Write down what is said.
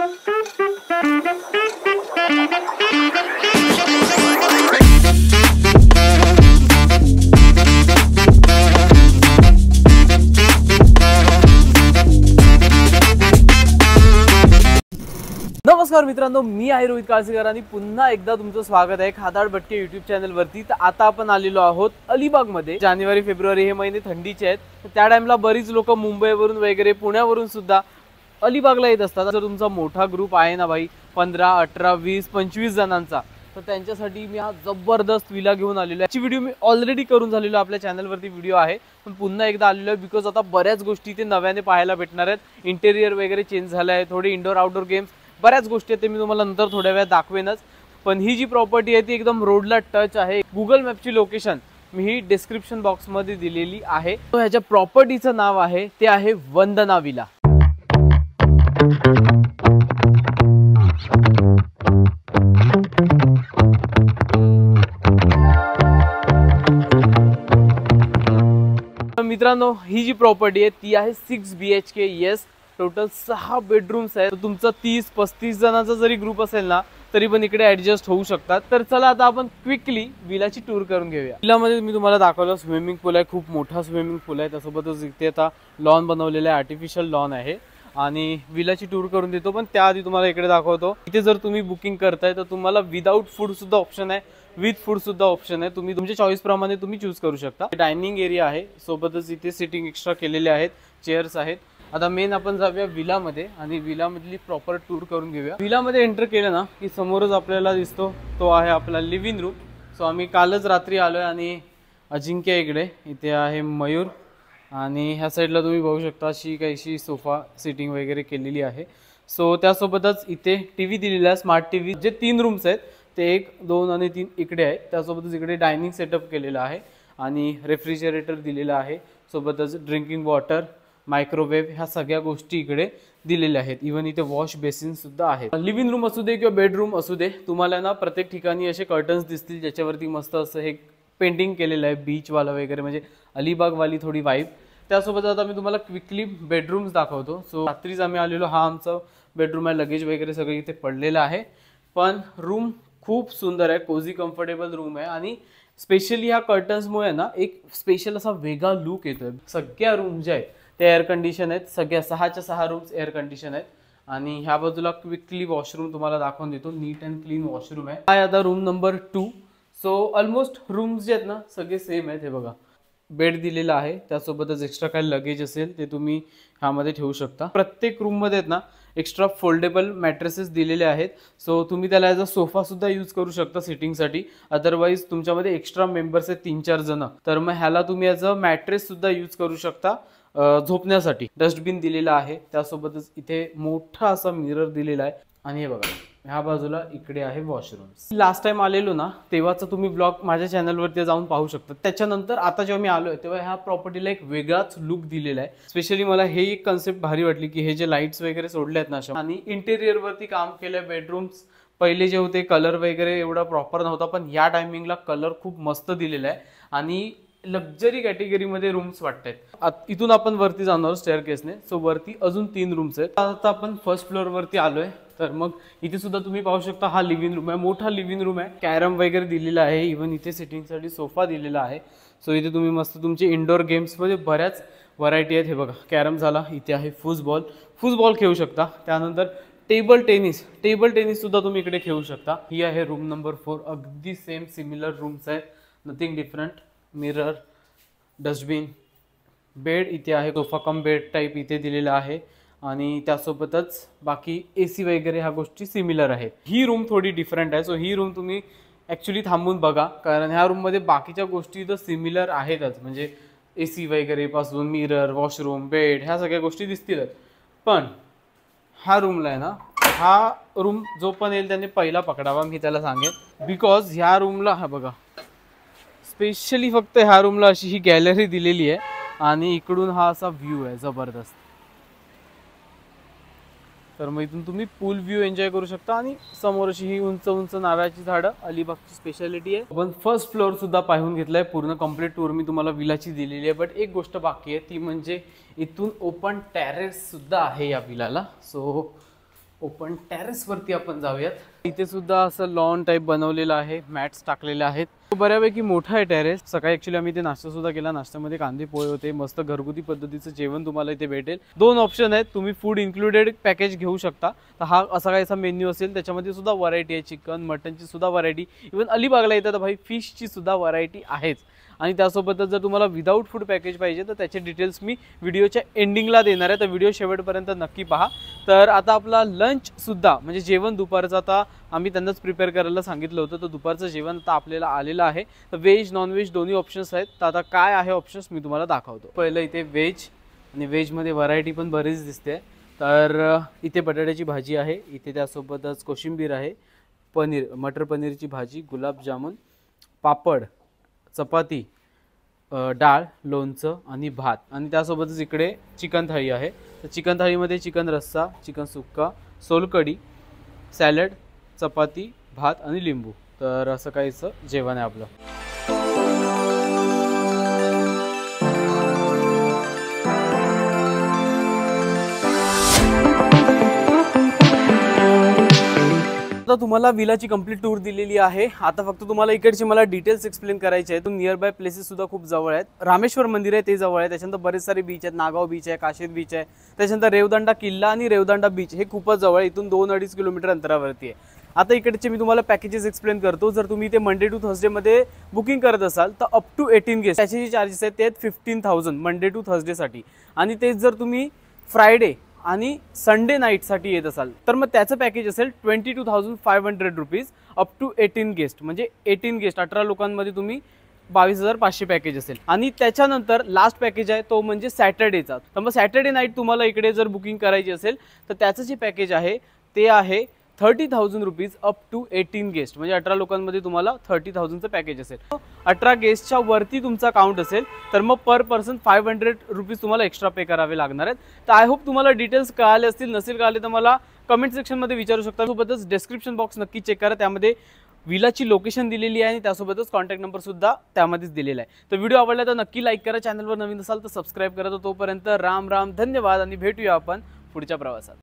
नमस्कार मित्रांनो, मी आहे रोहित काळसेकर आणि पुन्हा एकदा तुमचं स्वागत आहे खादाड भटके यूट्यूब चॅनल वरती। तर आता आपण आलेलो आहोत अलिबाग मध्ये। जानेवारी फेब्रुवारी हे महिने थंडीचे आहेत। त्या टाइमला बरीच लोक मुंबईवरून वगैरे पुण्यावरून सुद्धा अलिबागला येत असतात। जर तुमचा मोठा ग्रुप आहे ना भाई, 15, 18, 20, 25 जणांचा, तर त्यांच्यासाठी मी हा जबरदस्त विला घेऊन आलेलो आहे। याची व्हिडिओ मी ऑलरेडी करून झालेलो, आपल्या चॅनल वरती व्हिडिओ आहे, पण पुन्हा एकदा आलेलो आहे बिकॉज आता बऱ्याच गोष्टी ते नव्याने पाहायला भेटणार आहेत। इंटेरियर वगैरे चेंज झालं आहे, थोडे इंडोर आउटडोर गेम्स, बऱ्याच गोष्टी आहेत, मी तुम्हाला नंतर थोड्या वेळात दाखवेनच। पण ही जी प्रॉपर्टी आहे ती एकदम रोडला टच आहे। गुगल मॅपची लोकेशन मी ही डिस्क्रिप्शन बॉक्स मध्ये दिलेली आहे। तो ह्याच्या प्रॉपर्टीचं नाव आहे ते आहे वंदना विला। मित्रांनो, ही जी प्रॉपर्टी आहे ती आहे 6 BHK। येस, टोटल 6 बेडरूम्स आहेत। तुमचा 30-35 जणांचा जरी ग्रुप असेल ना तरी पण इकडे ऍडजस्ट होऊ शकतात। तर चला आता आपण क्विकली विलाची टूर करून घेऊया। विलामध्ये मी तुम्हाला दाखवलं स्विमिंग पूल आहे, खूप मोठा स्विमिंग पूल आहे। त्यासोबतच इथे आता लॉन बनवलेलं आहे, आर्टिफिशियल लॉन आहे। आणि विलाची टूर करून देतो, पण त्याआधी तुम्हाला इकडे दाखवतो। इथे जर तुम्ही बुकिंग करताय तर तुम्हाला विदाउट फूड सुद्धा ऑप्शन आहे, विथ फूड सुद्धा ऑप्शन आहे। तुम्ही तुमच्या चॉईस प्रमाणे तुम्ही चूज करू शकता। डायनिंग एरिया आहे, सोबतच इथे सिटिंग एक्स्ट्रा केलेले आहेत, चेअर्स आहेत। आता मेन आपण जाऊया विला मध्ये आणि विला मधली प्रॉपर टूर करून घेऊया। विला मध्ये एंटर केलं ना की समोरच आपल्याला दिसतो तो आहे आपला लिव्हिंग रूम। सो आम्ही कालच रात्री आलोय आणि अजिंक्य इकडे, इथे आहे मयूर, आणि ह्या साईडला तुम्ही बघू शकता अशी काहीशी सोफा सिटिंग वगैरे केलेली आहे। सो त्यासोबतच इथे टीव्ही दिलेला आहे, स्मार्ट टीव्ही। जे 3 रूम्स आहेत ते 1, 2 आणि 3 इकडे आहेत। त्यासोबतच इकडे डायनिंग सेटअप केलेला आहे आणि रेफ्रिजरेटर दिलेला आहे, सोबतच ड्रिंकिंग वॉटर, मायक्रोवेव्ह, ह्या सगळ्या गोष्टी इकडे दिलेल्या आहेत। इव्हन इथे वॉश बेसिन सुद्धा आहेत। लिव्हिंग रूम असू दे किंवा बेडरूम असू दे, तुम्हाला ना प्रत्येक ठिकाणी असे कर्टन्स दिसतील ज्याच्यावरती मस्त असं हे पेंटिंग केलेलं आहे, बीच वाला वगैरे, म्हणजे अलिबाग वाली थोडी वाईब। त्यासोबत आता मी तुम्हाला क्विकली बेडरूम्स दाखवतो। सो रात्रीच आम्ही आलेलो, हा आमचा बेडरूम आहे, लगेज वगैरे सगळं इथे पडलेलं आहे। पण रूम खूप सुंदर आहे, कोझी कम्फर्टेबल रूम आहे आणि स्पेशली ह्या कर्टन्समुळे ना एक स्पेशल असा वेगळा लुक येतोय। सगळ्या रूम ज्या आहेत ते एअर कंडिशन आहेत, सगळ्या 6च्या 6 रूम्स एअर कंडिशन आहेत। आणि ह्या बाजूला क्विकली वॉशरूम तुम्हाला दाखवून देतो, नीट अँड क्लीन वॉशरूम आहे। हा आता room number 2। So almost rooms जे आहेत ना सगळे सेम आहेत। हे बघा, बेड दिलेला आहे, त्यासोबतच एक्स्ट्रा काय लगेज असेल ते तुम्ही ह्यामध्ये ठेवू शकता। प्रत्येक रूम मध्ये आहेत ना एक्स्ट्रा फोल्डेबल मॅट्रेसेस दिलेले आहेत। सो तुम्ही त्याला ॲज अ सोफा सुद्धा यूज करू शकता सिटिंगसाठी। अदरवाईज तुमच्यामध्ये एक्स्ट्रा मेंबर्स आहेत 3-4 जण, तर मग ह्याला तुम्ही ॲज अ मॅट्रेस सुद्धा यूज करू शकता झोपण्यासाठी। डस्टबिन दिलेला आहे, त्यासोबतच इथे मोठा असा मिरर दिलेला आहे। आणि हे बघा, ह्या बाजूला इकडे आहे वॉशरूम। लास्ट टाइम आलेलो ना तेव्हाचा तुम्ही ब्लॉग माझ्या चॅनलवरती जाऊन पाहू शकता। त्याच्यानंतर आता जेव्हा मी आलोय तेव्हा ह्या प्रॉपर्टीला एक वेगळाच लुक दिलेला आहे। स्पेशली मला हे एक कन्सेप्ट भारी वाटली की हे जे लाईट्स वगैरे सोडले आहेत ना अशा, आणि इंटेरियर वरती काम केलंय। बेडरूम्स पहिले जे होते कलर वगैरे एवढा प्रॉपर नव्हता, पण या टायमिंगला कलर खूप मस्त दिलेला आहे आणि लक्झरी कॅटेगरीमध्ये रूम्स वाटतात। इथून आपण वरती जाणार स्टेअरकेसने। सो वरती अजून 3 रूम्स आहेत। आता आपण फर्स्ट फ्लोअर वरती आलोय, तर मग इथे सुद्धा तुम्ही पाहू शकता हा लिव्हिंग रूम आहे, मोठा लिव्हिंग रूम आहे। कॅरम वगैरे दिलेला आहे, इव्हन इथे सिटिंगसाठी सोफा दिलेला आहे। सो इथे तुम्ही मस्त तुमचे इंडोर गेम्समध्ये बऱ्याच व्हरायटी आहेत। हे बघा, कॅरम झाला, इथे आहे फुटबॉल खेळू शकता। त्यानंतर टेबल टेनिस सुद्धा तुम्ही इकडे खेळू शकता। ही आहे रूम नंबर 4, अगदी सेम सिमिलर रूम्स आहेत, nothing different. Mirror, dustbin, bed इथे आहे, सोफा कम बेड टाईप इथे दिलेला आहे। आणि त्यासोबतच बाकी AC वगैरे ह्या गोष्टी सिमिलर आहेत। ही रूम थोडी डिफरंट आहे। सो ही रूम तुम्ही ॲक्च्युली थांबून बघा, कारण ह्या रूममध्ये बाकीच्या गोष्टी तर सिमिलर आहेतच, म्हणजे AC वगैरे पासून मिरर, वॉशरूम, बेड ह्या सगळ्या गोष्टी दिसतीलच। पण हा रूमला आहे ना, हा रूम जो पण येईल त्याने पहिला पकडावा, मी त्याला सांगेन। बिकॉज ह्या रूमला हा बघा, स्पेशली फक्त ह्या रूमला अशी ही गॅलरी दिलेली आहे आणि इकडून हा असा व्ह्यू आहे जबरदस्त। तर मग इथून तुम्ही पूल व्ह्यू एन्जॉय करू शकता आणि समोर अशी ही उंच उंच नारळाची झाडं अलिबागची स्पेशालिटी आहे। आपण फर्स्ट फ्लोअर सुद्धा पाहून घेतलाय, पूर्ण कंप्लीट टूर मी तुम्हाला विलाची दिलेली आहे। बट एक गोष्ट बाकी आहे, ती म्हणजे इथून ओपन टेरेस सुद्धा आहे या विलाला। सो ओपन टेरेस वरती आपण जाऊयात। इथे सुद्धा असं लॉन टाइप बनवलेलं आहे, मॅट्स टाकलेले आहेत, बऱ्यापैकी मोठा आहे टेरेस। सकाळी ऍक्च्युली आम्ही इथे नाश्ता सुद्धा केला, नाश्त्यामध्ये कांदे पोहे होते, मस्त घरगुती पद्धतीचं जेवण तुम्हाला इथे भेटेल। 2 ऑप्शन आहेत, तुम्ही फूड इन्क्लुडेड पॅकेज घेऊ शकता, तर हा असा काहीसा मेन्यू असेल, त्याच्यामध्ये सुद्धा व्हरायटी आहे, चिकन मटनची सुद्धा व्हरायटी, इव्हन अलिबागला येतात भाई फिशची सुद्धा व्हरायटी आहेच। आणि त्यासोबतच जर तुम्हाला विदाऊट फूड पॅकेज पाहिजे तर त्याचे डिटेल्स मी व्हिडिओच्या एंडिंगला देणार आहे, तर व्हिडिओ शेवटपर्यंत नक्की पहा। तर आता आपला लंच सुद्धा म्हणजे जेवण दुपारचं आता आम्ही त्यांनाच प्रिपेअर करायला सांगितलं होतं, तर दुपारचं जेवण आता आपल्याला आलेलं आहे। तर व्हेज नॉनव्हेज दोन्ही ऑप्शन्स आहेत, तर आता काय आहे ऑप्शन्स मी तुम्हाला दाखवतो। पहिलं इथे व्हेज, आणि व्हेजमध्ये व्हरायटी पण बरीच दिसते। तर इथे बटाट्याची भाजी आहे, इथे त्यासोबतच कोशिंबीर आहे, पनीर मटर पनीरची भाजी, गुलाबजामुन, पापड, चपाती, डाळ, लोणचं आणि भात, आणि त्यासोबतच इकडे चिकन थाळी आहे। तर चिकन थाळीमध्ये चिकन रस्सा, चिकन सुक्का, सोलकढी, सॅलड, चपाती, भात आणि लिंबू। तर असं काहीचं जेवण आहे आपलं। आता तुम्हाला विलाची कंप्लीट टूर दिलेली आहे। आता फक्त तुम्हाला इकडचे मला डिटेल्स एक्सप्लेन करायचे आहेत। नियर बाय प्लेसेस सुद्धा खूप जवळ आहेत, रामेश्वर मंदिर आहे ते जवळ आहे, त्याच्यानंतर बरेच सारे बीच आहेत, नागाव बीच आहे, काशीद बीच आहे, त्याच्यानंतर रेवदंडा किल्ला आणि रेवदंडा बीच हे खूपच जवळ आहे, इथून 2-2.5 किलोमीटर अंतरावरती आहे। आता इकडचे मी तुम्हाला पॅकेजेस एक्सप्लेन करतो। जर तुम्ही इथे मंडे टू थर्सडे मध्ये बुकिंग करत असाल तर अप टू 18 गेस्ट त्याचे जे चार्जेस आहेत ते आहेत 15,000 मंडे टू थर्सडे साठी, आणि तेच जर तुम्ही फ्रायडे आणि संडे नाईटसाठी येत असाल तर मग त्याचं पॅकेज असेल 22,500 रुपीज अप टू 18 गेस्ट, म्हणजे 18 गेस्ट 18 लोकांमध्ये तुम्ही 22,500 पॅकेज असेल। आणि त्याच्यानंतर लास्ट पॅकेज आहे तो म्हणजे सॅटर्डेचा, तर मग सॅटर्डे नाईट तुम्हाला इकडे जर बुकिंग करायची असेल तर त्याचं जे पॅकेज आहे ते आहे 30,000 रुपीज अप टू 18 गेस्ट, म्हणजे 18 लोकांमध्ये तुम्हाला 30,000चं पॅकेज असेल। 18 गेस्टच्या वरती तुमचा काउंट असेल तर मग पर पर्सन 500 रुपीज तुम्हाला एक्स्ट्रा पे करावे लागणार आहेत। तर आय होप तुम्हाला डिटेल्स कळाले असतील, नसेल कळाले तर मला कमेंट सेक्शनमध्ये विचारू शकता। सोबतच डिस्क्रिप्शन बॉक्स नक्की चेक करा, त्यामध्ये विलाची लोकेशन दिलेली आहे आणि त्यासोबतच कॉन्टॅक्ट नंबर सुद्धा त्यामध्येच दिलेला आहे। तर व्हिडिओ आवडला तर नक्की लाईक करा, चॅनलवर नवीन असाल तर सबस्क्राईब करा। तोपर्यंत राम राम, धन्यवाद, आणि भेटूया आपण पुढच्या प्रवासात।